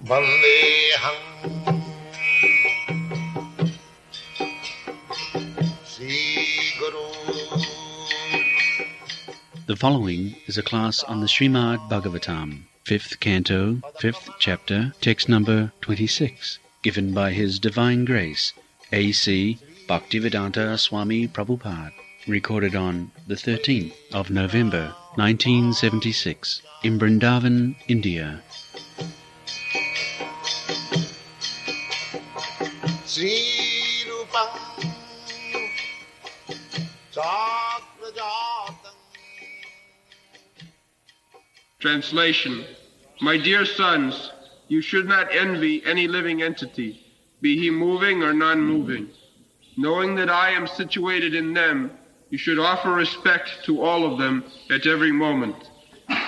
Vandeham Sri Guru. The following is a class on the Srimad Bhagavatam, 5th Canto, 5th Chapter, text number 26, given by His Divine Grace, A.C. Bhaktivedanta Swami Prabhupada, recorded on the 13th of November, 1976, in Vrindavan, India. Sri Rupam Chakrajatam. Translation. My dear sons, you should not envy any living entity, be he moving or non-moving. Knowing that I am situated in them, you should offer respect to all of them at every moment.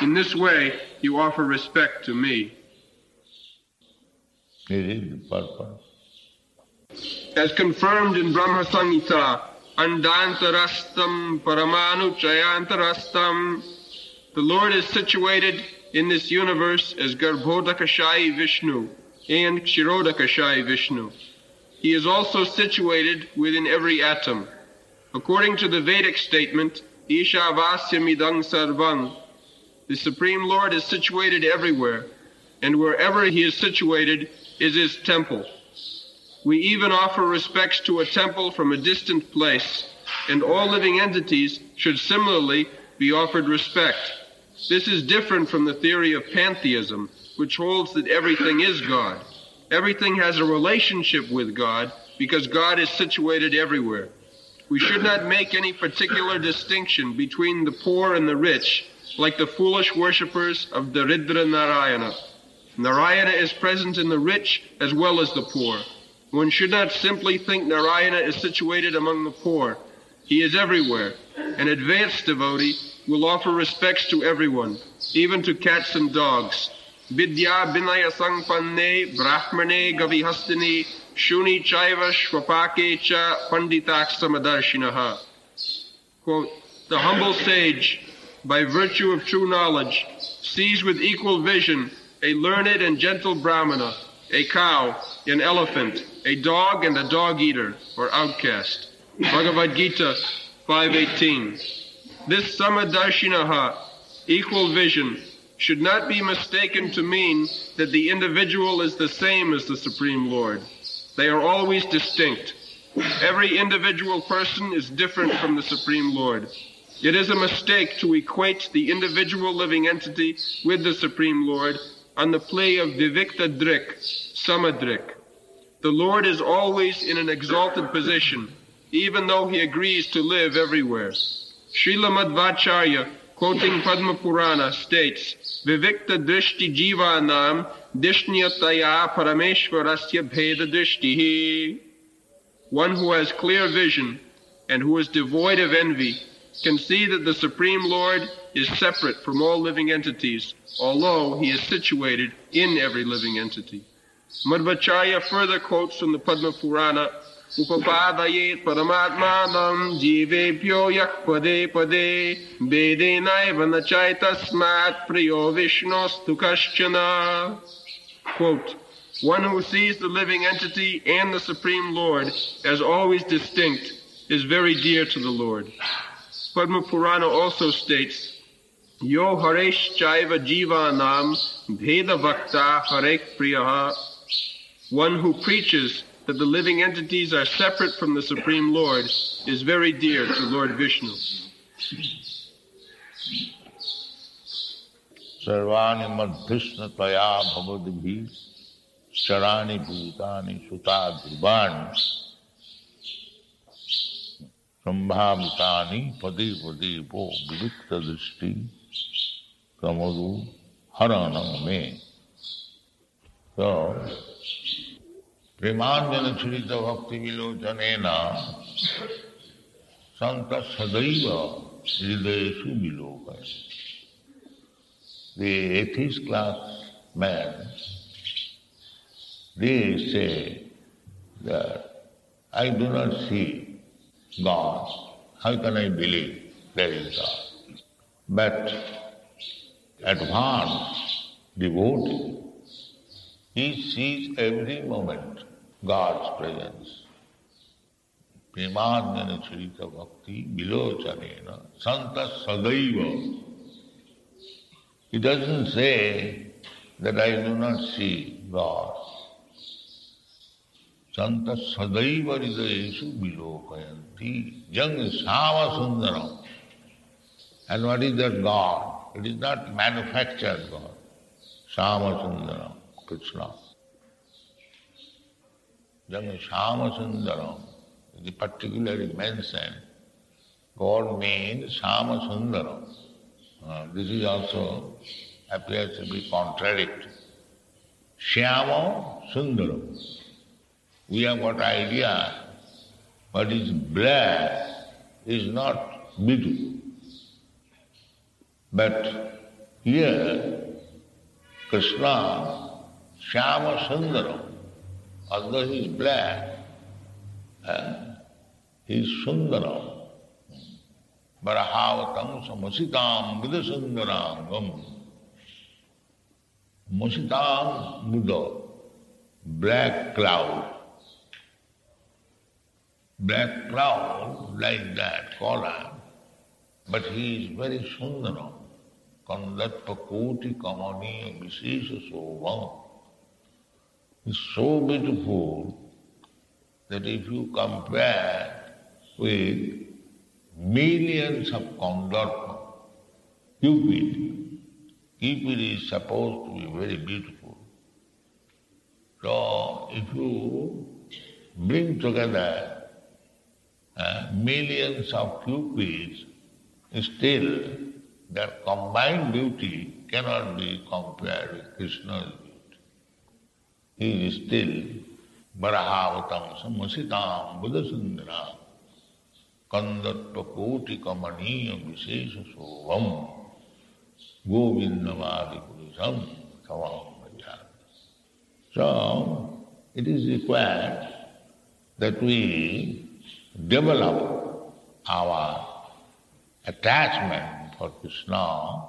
In this way, you offer respect to me. It is the purpose. As confirmed in Brahma Samhita, Andantarastam Paramanu Chayantarastam, the Lord is situated in this universe as Garbhodakashayi Vishnu and Kshirodakashayi Vishnu. He is also situated within every atom. According to the Vedic statement, Ishavasyamidang Sarvang, the Supreme Lord is situated everywhere, and wherever He is situated is His temple. We even offer respects to a temple from a distant place, and all living entities should similarly be offered respect. This is different from the theory of pantheism, which holds that everything is God. Everything has a relationship with God because God is situated everywhere. We should not make any particular distinction between the poor and the rich, like the foolish worshippers of Daridra Narayana. Narayana is present in the rich as well as the poor. One should not simply think Narayana is situated among the poor. He is everywhere. An advanced devotee will offer respects to everyone, even to cats and dogs. Vidya binaya sangpanne brahmane gavihastini shuni chaiva shvapake cha panditaksamadarshinaha. Quote, the humble sage, by virtue of true knowledge, sees with equal vision a learned and gentle brahmana, a cow, an elephant, a dog, and a dog-eater, or outcast. Bhagavad Gita 5:18. This samadarshinaha, equal vision, should not be mistaken to mean that the individual is the same as the Supreme Lord. They are always distinct. Every individual person is different from the Supreme Lord. It is a mistake to equate the individual living entity with the Supreme Lord on the plea of Vivikta Drik, Samadrik. The Lord is always in an exalted position, even though He agrees to live everywhere. Srila Madhvacharya, quoting Padma Purana, states, Vivikta Drishti Jivanam Dishnyataya Parameshwarasya Bheda Drishtihi. One who has clear vision and who is devoid of envy can see that the Supreme Lord is separate from all living entities, although He is situated in every living entity. Madhvacharya further quotes from the Padma Purana, Upapadayet Paramatmanam Jivebhyo Yak Pade Pade Vedenaiva Nachaitasmat Priyo Vishnostu Kaschana. Quote, one who sees the living entity and the Supreme Lord as always distinct is very dear to the Lord. Padma Purana also states, Yo Haresh Chaiva Jivanam Bheda Vakta Harek Priyaha. One who preaches that the living entities are separate from the Supreme Lord is very dear to Lord Vishnu. Sarvani madhishna taya bhavadibhi charani bhutani sutadrivan sambhavitani padi padi po vivikta drishti kamadu haranam me. So, Premanjana Chirita Bhakti Vilocanena Santa Sadaiva Hridayeshu Vilokaya. The atheist class men, they say that I do not see God. How can I believe there is God? But advanced devotee, He sees every moment God's presence. Premadhyana charita bhakti vilochanena santa sadaiva. He doesn't say that I do not see God. Santa sadaiva hridayeshu vilokayanti jang sama sundaram. And what is that God? It is not manufactured God. Sama sundaram, Krishna. Jang sama sundaram is particularly mentioned. God means sama sundaram. This is also appears to be contradictory. Shyama sundaram. We have got idea what is black is not beautiful. But here, Krishna, Shyama Sundaram, although he is black, he is Sundaram. Barahavatam samasitam buddha-sundarangam. Masitam Buddha, black cloud. Black cloud like that color, but he is very Sundaram. Kandatpa koti kamani visesha sovam. He is so beautiful that if you compare with millions of Kandatpa, Cupid is supposed to be very beautiful. So if you bring together millions of Cupids, still their combined beauty cannot be compared with Krishna's beauty. He is still Barahavatam samasitam buddha-sundaram kandatpa koti kamaniya visesha sovam govindamadi purusam tavam bhajan. So, it is required that we develop our attachment for Krishna,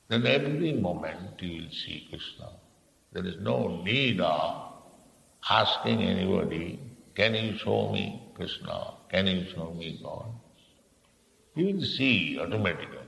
then every moment you will see Krishna. There is no need of asking anybody, can you show me Krishna? Can you show me God? You will see automatically.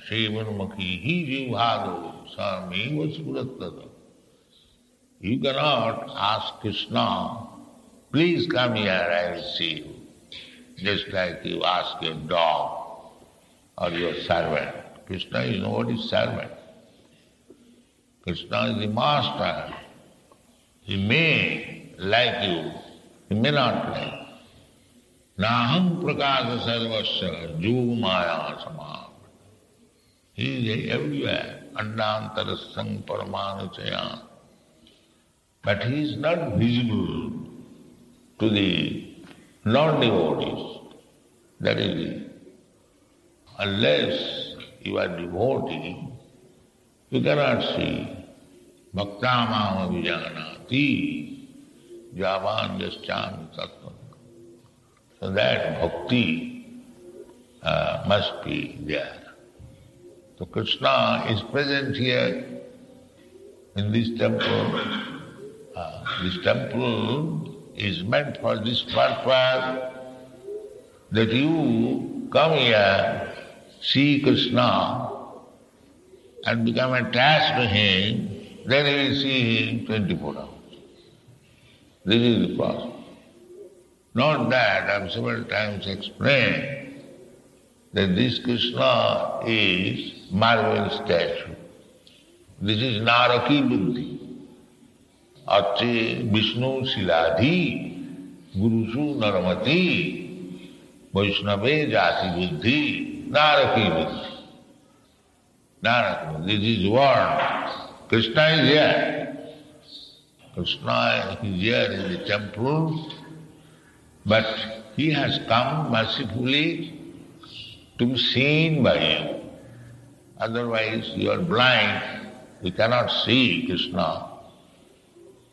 Sevanmukhi hi jivhado sameva suratada. You cannot ask Krishna, please come here, I will see you. Just like you ask your dog or your servant. Krishna is nobody's servant. Krishna is the master. He may like you, he may not like you. Naham prakasa sarvasya yoga maya samad. He is everywhere. Andantarasang paramanuchaya. But he is not visible to the non-devotees. That is it. Unless you are devotee, you cannot see. Bhaktamam avijanati javan yaschami tattvam. So that bhakti must be there. So Krishna is present here in this temple. This temple is meant for this purpose, that you come here, see Krishna and become attached to him, then you will see him 24 hours. This is the process. Not that, I have several times explained that this Krishna is marble statue. This is Naraki Buddhi. Ache Vishnu Siladhi Gurusu Naramati Vaishnave Jati Buddhi Naraki Buddhi. Naraki Buddhi. This is word. Krishna is here. Krishna is here in the temple, but he has come mercifully to be seen by you. Otherwise you are blind, you cannot see Krishna.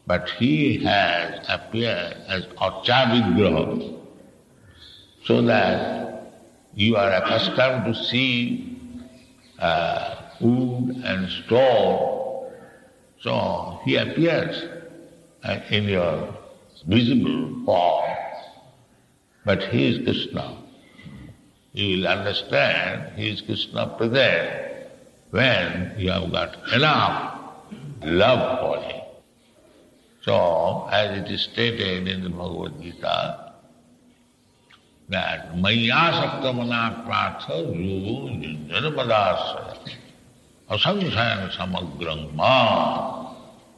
But he has appeared as Archavigraha, so that you are accustomed to see wood and stone, So he appears in your visible form, but he is Krishna. You will understand he is Krishna present when you have got enough love for him. So, as it is stated in the Bhagavad Gita, that Maya Saktamana Pratha Yogo Jinjana Padasaya Asamsayan Samagrang Ma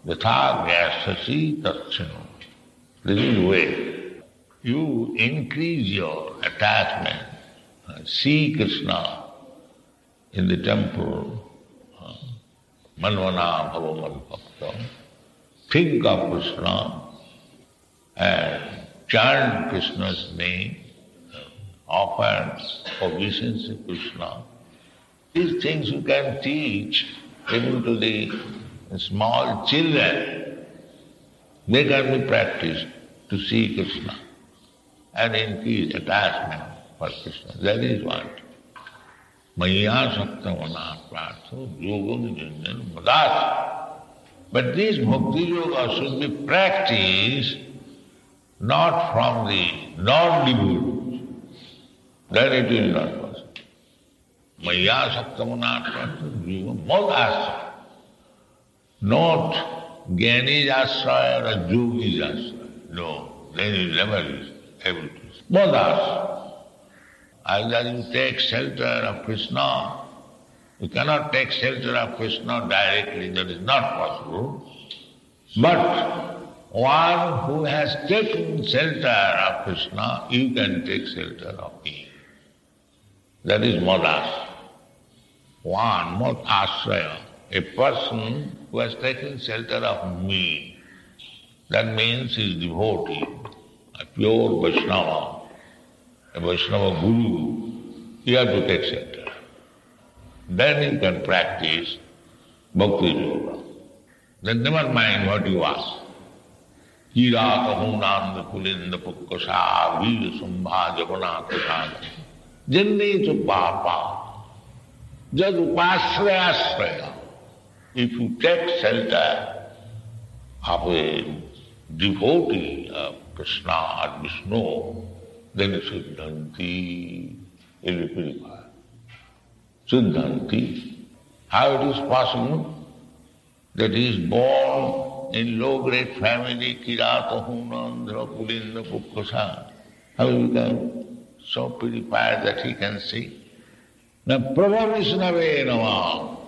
Yatha Gyasasi Tatchino. This is the way. You increase your attachment. See Krishna in the temple, Manvana Bhava Madhvakta. Think of Krishna and chant Krishna's name, offer obeisance to Krishna. These things you can teach even to the small children. They can be practiced to see Krishna and increase attachment for Krishna. That is what. Maya Saktamana Pratha Yogam Jinjan Madasa. But this bhakti yoga should be practiced not from the non-devotees. Then it is not possible. Maya Saktamana Pratha Yogam Madasa. Not Jnani's ashraya or yogi's ashraya. No, then you never is able to. Madasa. Either you take shelter of Krishna. You cannot take shelter of Krishna directly, that is not possible. But one who has taken shelter of Krishna, you can take shelter of him. That is Madas. One, Mad Ashraya, a person who has taken shelter of me. That means he is devotee, a pure Vaishnava, a Vaishnava Guru. You have to take shelter. Then you can practice bhakti yoga. Then never mind what you ask. Kirata hunanda kulinda pukkasa vira sambha japana kasana janne to papa jad upasraya asraya. If you take shelter of a devotee of Krishna or Vishnu, then Siddhanti will be purified. Siddhanti. How it is possible that he is born in low-grade family, Kirata Hunandra Pulinda Pukkasa? How he become so purified that he can see? Now, Prabhavishnave Namah.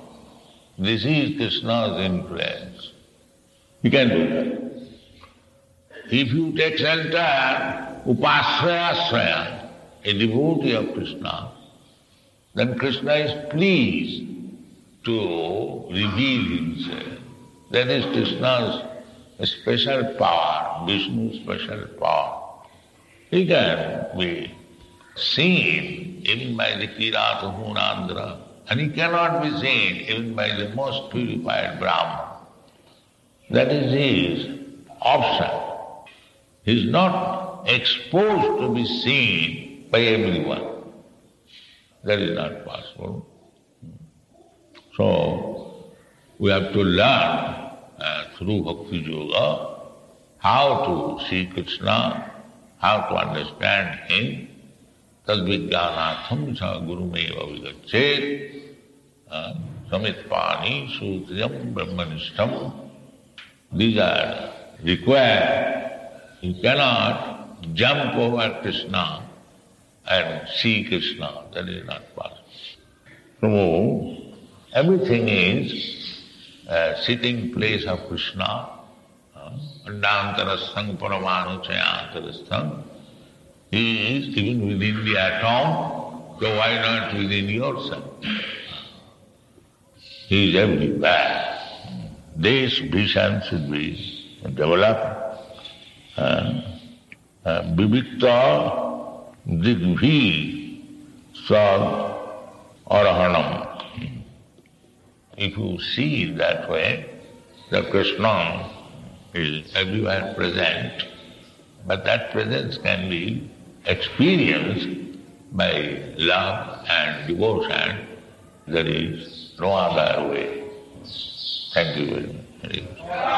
This is Krishna's influence. He can do that. If you take shelter, Upasraya, a devotee of Krishna, then Krishna is pleased to reveal himself. That is Krishna's special power, Vishnu's special power. He can be seen even by the Kirata Hunandra, and he cannot be seen even by the most purified Brahman. That is his option. He is not exposed to be seen by everyone. That is not possible. So, we have to learn through bhakti yoga how to see Krishna, how to understand him. Tadvijnanatham sa gurumeva vigachet samitpani sutriyam brahmanishtam. These are required. You cannot jump over Krishna and see Krishna. That is not possible. So, everything is a sitting place of Krishna. Andantarastham paramanuchayantarastham. He is even within the atom, so why not within yourself? He is everywhere. This vision should be developed. Vivikta Digvi Sad Arahanam. If you see it that way, that Krishna is everywhere present, but that presence can be experienced by love and devotion. There is no other way. Thank you. Thank you very much. Hare Krishna.